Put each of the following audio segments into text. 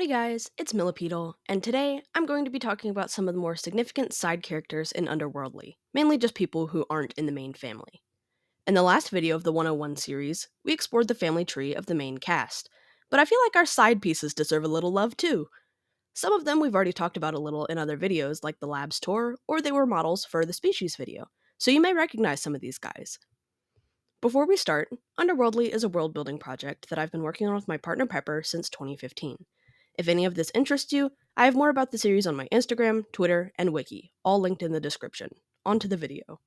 Howdy guys, it's Millipedal, and today I'm going to be talking about some of the more significant side characters in UnderWorldly, mainly just people who aren't in the main family. In the last video of the 101 series, we explored the family tree of the main cast, but I feel like our side pieces deserve a little love too. Some of them we've already talked about a little in other videos like the labs tour, or they were models for the species video, so you may recognize some of these guys. Before we start, Underworldly is a world building project that I've been working on with my partner Pepper since 2015. If any of this interests you, I have more about the series on my Instagram, Twitter, and Wiki, all linked in the description. On to the video.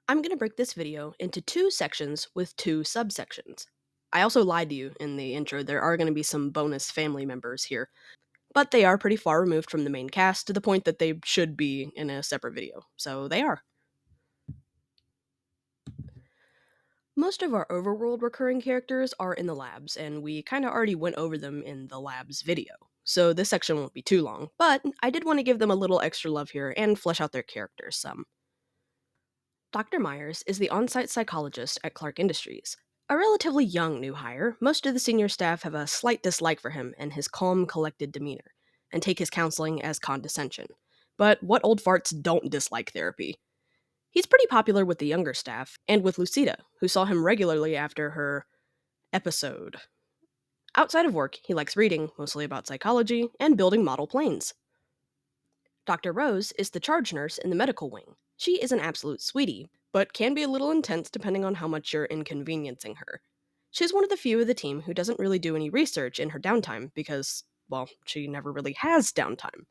I'm going to break this video into two sections with two subsections. I also lied to you in the intro, there are going to be some bonus family members here, but they are pretty far removed from the main cast to the point that they should be in a separate video, so they are. Most of our overworld recurring characters are in the labs, and we kinda already went over them in the labs video. So this section won't be too long, but I did want to give them a little extra love here and flesh out their characters some. Dr. Myers is the on-site psychologist at Clark Industries. A relatively young new hire, most of the senior staff have a slight dislike for him and his calm, collected demeanor, and take his counseling as condescension. But what old farts don't dislike therapy? He's pretty popular with the younger staff, and with Lucida, who saw him regularly after her episode. Outside of work, he likes reading, mostly about psychology, and building model planes. Dr. Rose is the charge nurse in the medical wing. She is an absolute sweetie, but can be a little intense depending on how much you're inconveniencing her. She's one of the few of the team who doesn't really do any research in her downtime because, well, she never really has downtime.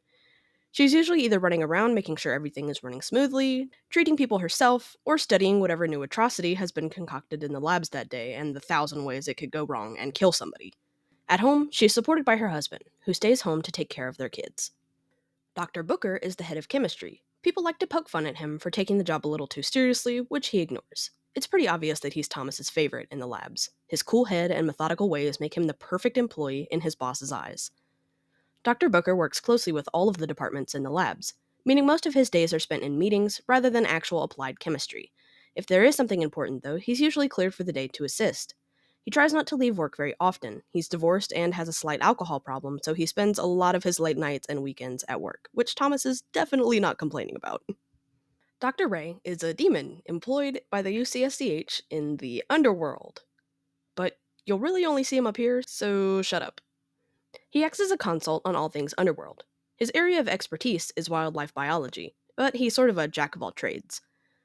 She's usually either running around making sure everything is running smoothly, treating people herself, or studying whatever new atrocity has been concocted in the labs that day and the thousand ways it could go wrong and kill somebody. At home, she's supported by her husband, who stays home to take care of their kids. Dr. Booker is the head of chemistry. People like to poke fun at him for taking the job a little too seriously, which he ignores. It's pretty obvious that he's Thomas's favorite in the labs. His cool head and methodical ways make him the perfect employee in his boss's eyes. Dr. Booker works closely with all of the departments in the labs, meaning most of his days are spent in meetings rather than actual applied chemistry. If there is something important, though, he's usually cleared for the day to assist. He tries not to leave work very often. He's divorced and has a slight alcohol problem, so he spends a lot of his late nights and weekends at work, which Thomas is definitely not complaining about. Dr. Ray is a demon employed by the UCSCH in the Underworld. But you'll really only see him up here, so shut up. He acts as a consult on all things Underworld. His area of expertise is wildlife biology, but he's sort of a jack of all trades.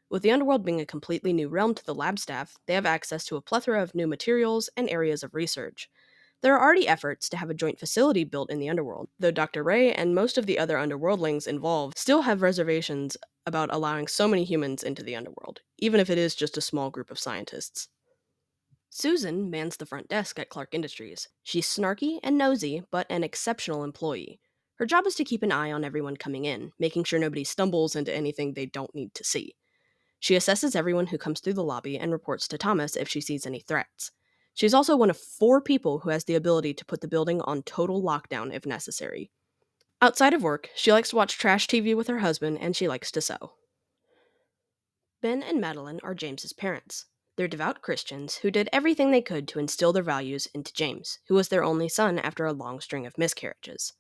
With the Underworld being a completely new realm to the lab staff, they have access to a plethora of new materials and areas of research. There are already efforts to have a joint facility built in the Underworld, though Dr. Ray and most of the other Underworldlings involved still have reservations about allowing so many humans into the Underworld, even if it is just a small group of scientists. Susan mans the front desk at Clark Industries. She's snarky and nosy, but an exceptional employee. Her job is to keep an eye on everyone coming in, making sure nobody stumbles into anything they don't need to see. She assesses everyone who comes through the lobby and reports to Thomas if she sees any threats. She's also one of 4 people who has the ability to put the building on total lockdown if necessary. Outside of work, she likes to watch trash TV with her husband and she likes to sew. Ben and Madeline are James's parents. They're devout Christians who did everything they could to instill their values into James, who was their only son after a long string of miscarriages.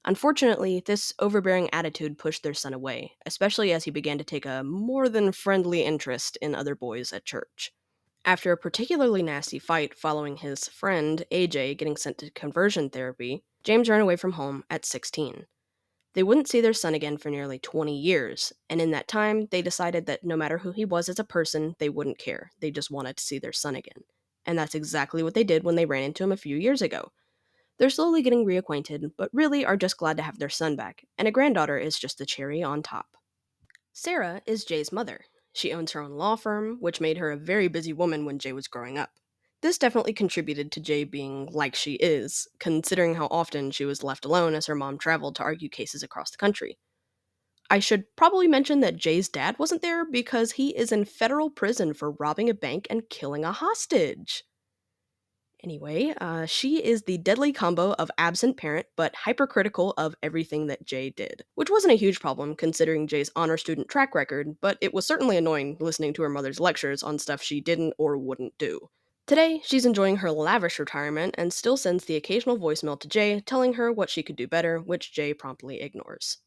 Unfortunately, this overbearing attitude pushed their son away, especially as he began to take a more than friendly interest in other boys at church. After a particularly nasty fight following his friend, AJ, getting sent to conversion therapy, James ran away from home at 16. They wouldn't see their son again for nearly 20 years, and in that time, they decided that no matter who he was as a person, they wouldn't care. They just wanted to see their son again. And that's exactly what they did when they ran into him a few years ago. They're slowly getting reacquainted, but really are just glad to have their son back, and a granddaughter is just the cherry on top. Sarah is Jay's mother. She owns her own law firm, which made her a very busy woman when Jay was growing up. This definitely contributed to Jay being like she is, considering how often she was left alone as her mom traveled to argue cases across the country. I should probably mention that Jay's dad wasn't there because he is in federal prison for robbing a bank and killing a hostage. Anyway, she is the deadly combo of absent parent but hypercritical of everything that Jay did, which wasn't a huge problem considering Jay's honor student track record, but it was certainly annoying listening to her mother's lectures on stuff she didn't or wouldn't do. Today, she's enjoying her lavish retirement and still sends the occasional voicemail to Jay telling her what she could do better, which Jay promptly ignores.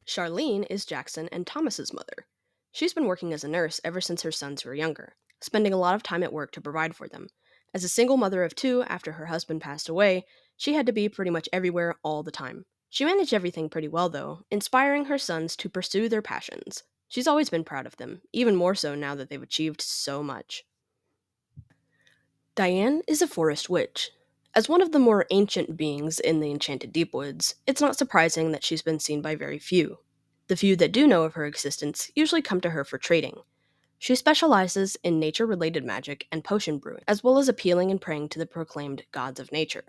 Charlene is Jackson and Thomas's mother. She's been working as a nurse ever since her sons were younger, spending a lot of time at work to provide for them. As a single mother of two after her husband passed away, she had to be pretty much everywhere all the time. She managed everything pretty well, though, inspiring her sons to pursue their passions. She's always been proud of them, even more so now that they've achieved so much. Diane is a forest witch. As one of the more ancient beings in the Enchanted Deepwoods, it's not surprising that she's been seen by very few. The few that do know of her existence usually come to her for trading. She specializes in nature related magic and potion brewing, as well as appealing and praying to the proclaimed gods of nature.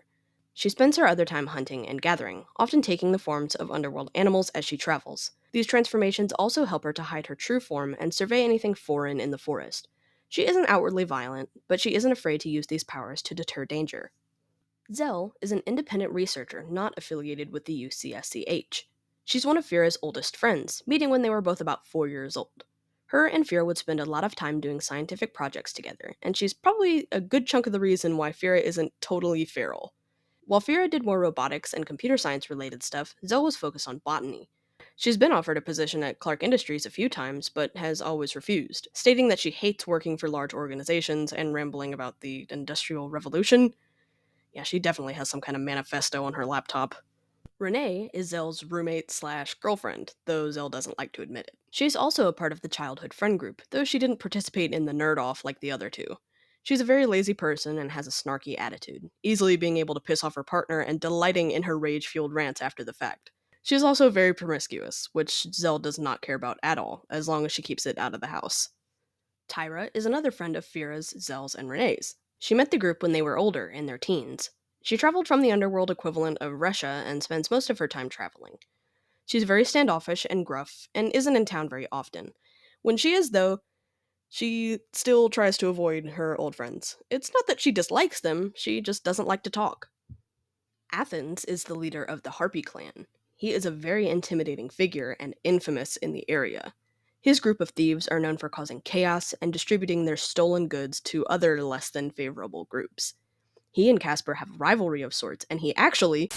She spends her other time hunting and gathering, often taking the forms of underworld animals as she travels. These transformations also help her to hide her true form and survey anything foreign in the forest. She isn't outwardly violent, but she isn't afraid to use these powers to deter danger. Zell is an independent researcher not affiliated with the UCSCH. She's one of Fira's oldest friends, meeting when they were both about 4 years old. Her and Fira would spend a lot of time doing scientific projects together, and she's probably a good chunk of the reason why Fira isn't totally feral. While Fira did more robotics and computer science related stuff, Zell was focused on botany. She's been offered a position at Clark Industries a few times, but has always refused, stating that she hates working for large organizations and rambling about the Industrial Revolution. Yeah, she definitely has some kind of manifesto on her laptop. Renee is Zell's roommate slash girlfriend, though Zell doesn't like to admit it. She's also a part of the childhood friend group, though she didn't participate in the nerd off like the other two. She's a very lazy person and has a snarky attitude, easily being able to piss off her partner and delighting in her rage fueled rants after the fact. She is also very promiscuous, which Zell does not care about at all, as long as she keeps it out of the house. Tyra is another friend of Fira's, Zell's, and Renee's. She met the group when they were older, in their teens. She traveled from the underworld equivalent of Russia and spends most of her time traveling. She's very standoffish and gruff, and isn't in town very often. When she is, though, she still tries to avoid her old friends. It's not that she dislikes them, she just doesn't like to talk. Athens is the leader of the Harpy clan. He is a very intimidating figure and infamous in the area. His group of thieves are known for causing chaos and distributing their stolen goods to other less than favorable groups. He and Casper have rivalry of sorts, and he actually.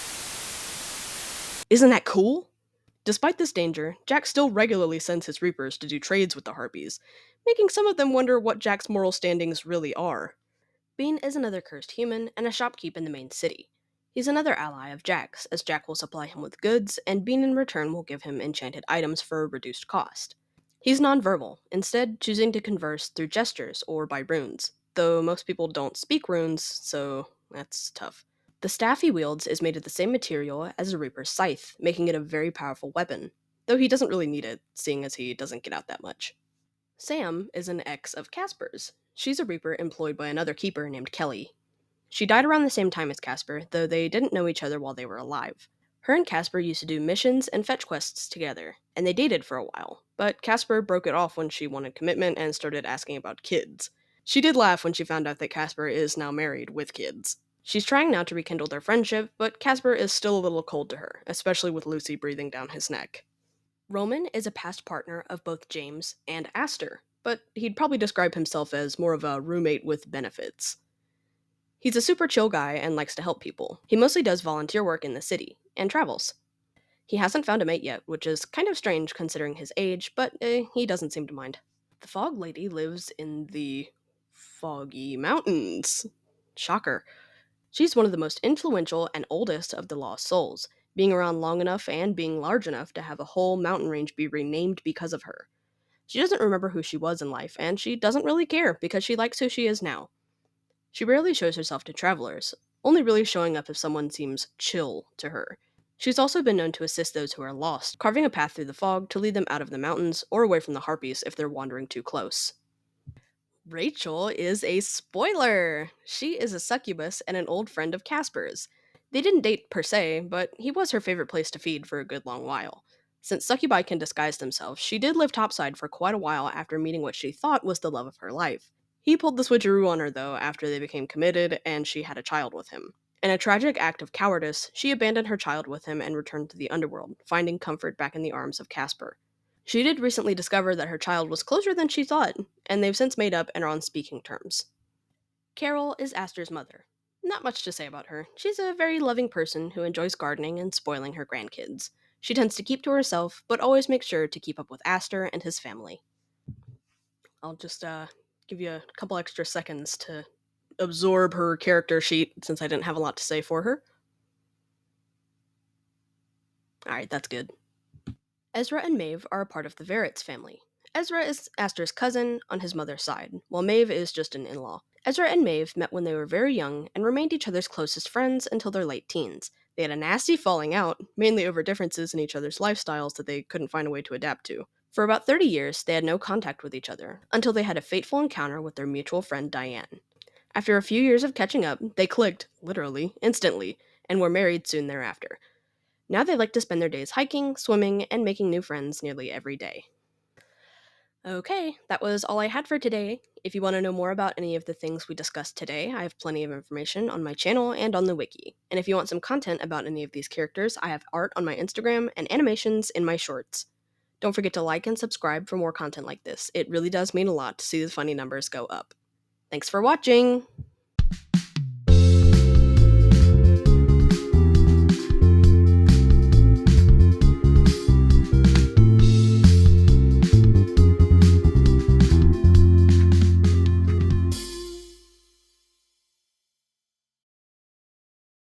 Isn't that cool? Despite this danger, Jack still regularly sends his Reapers to do trades with the Harpies, making some of them wonder what Jack's moral standings really are. Bean is another cursed human and a shopkeep in the main city. He's another ally of Jack's, as Jack will supply him with goods, and Bean in return will give him enchanted items for a reduced cost. He's nonverbal, instead choosing to converse through gestures or by runes, though most people don't speak runes, so that's tough. The staff he wields is made of the same material as a Reaper's scythe, making it a very powerful weapon, though he doesn't really need it, seeing as he doesn't get out that much. Sam is an ex of Casper's. She's a Reaper employed by another keeper named Kelly. She died around the same time as Casper, though they didn't know each other while they were alive. Her and Casper used to do missions and fetch quests together, and they dated for a while, but Casper broke it off when she wanted commitment and started asking about kids. She did laugh when she found out that Casper is now married with kids. She's trying now to rekindle their friendship, but Casper is still a little cold to her, especially with Lucy breathing down his neck. Roman is a past partner of both James and Astor, but he'd probably describe himself as more of a roommate with benefits. He's a super chill guy and likes to help people. He mostly does volunteer work in the city, and travels. He hasn't found a mate yet, which is kind of strange considering his age, but he doesn't seem to mind. The Fog Lady lives in the Foggy Mountains. Shocker. She's one of the most influential and oldest of the Lost Souls, being around long enough and being large enough to have a whole mountain range be renamed because of her. She doesn't remember who she was in life, and she doesn't really care because she likes who she is now. She rarely shows herself to travelers, only really showing up if someone seems chill to her. She's also been known to assist those who are lost, carving a path through the fog to lead them out of the mountains or away from the harpies if they're wandering too close. Rachel is a spoiler! She is a succubus and an old friend of Casper's. They didn't date per se, but he was her favorite place to feed for a good long while. Since succubi can disguise themselves, she did live topside for quite a while after meeting what she thought was the love of her life. He pulled the switcheroo on her, though, after they became committed and she had a child with him. In a tragic act of cowardice, she abandoned her child with him and returned to the underworld, finding comfort back in the arms of Casper. She did recently discover that her child was closer than she thought, and they've since made up and are on speaking terms. Carol is Aster's mother. Not much to say about her. She's a very loving person who enjoys gardening and spoiling her grandkids. She tends to keep to herself, but always makes sure to keep up with Aster and his family. I'll just give you a couple extra seconds to absorb her character sheet since I didn't have a lot to say for her. Alright, that's good. Ezra and Maeve are a part of the Verrett's family. Ezra is Aster's cousin on his mother's side, while Maeve is just an in law. Ezra and Maeve met when they were very young and remained each other's closest friends until their late teens. They had a nasty falling out, mainly over differences in each other's lifestyles that they couldn't find a way to adapt to. For about 30 years, they had no contact with each other, until they had a fateful encounter with their mutual friend Diane. After a few years of catching up, they clicked, literally, instantly, and were married soon thereafter. Now they like to spend their days hiking, swimming, and making new friends nearly every day. Okay, that was all I had for today. If you want to know more about any of the things we discussed today, I have plenty of information on my channel and on the wiki. And if you want some content about any of these characters, I have art on my Instagram and animations in my shorts. Don't forget to like and subscribe for more content like this. It really does mean a lot to see the funny numbers go up. Thanks for watching!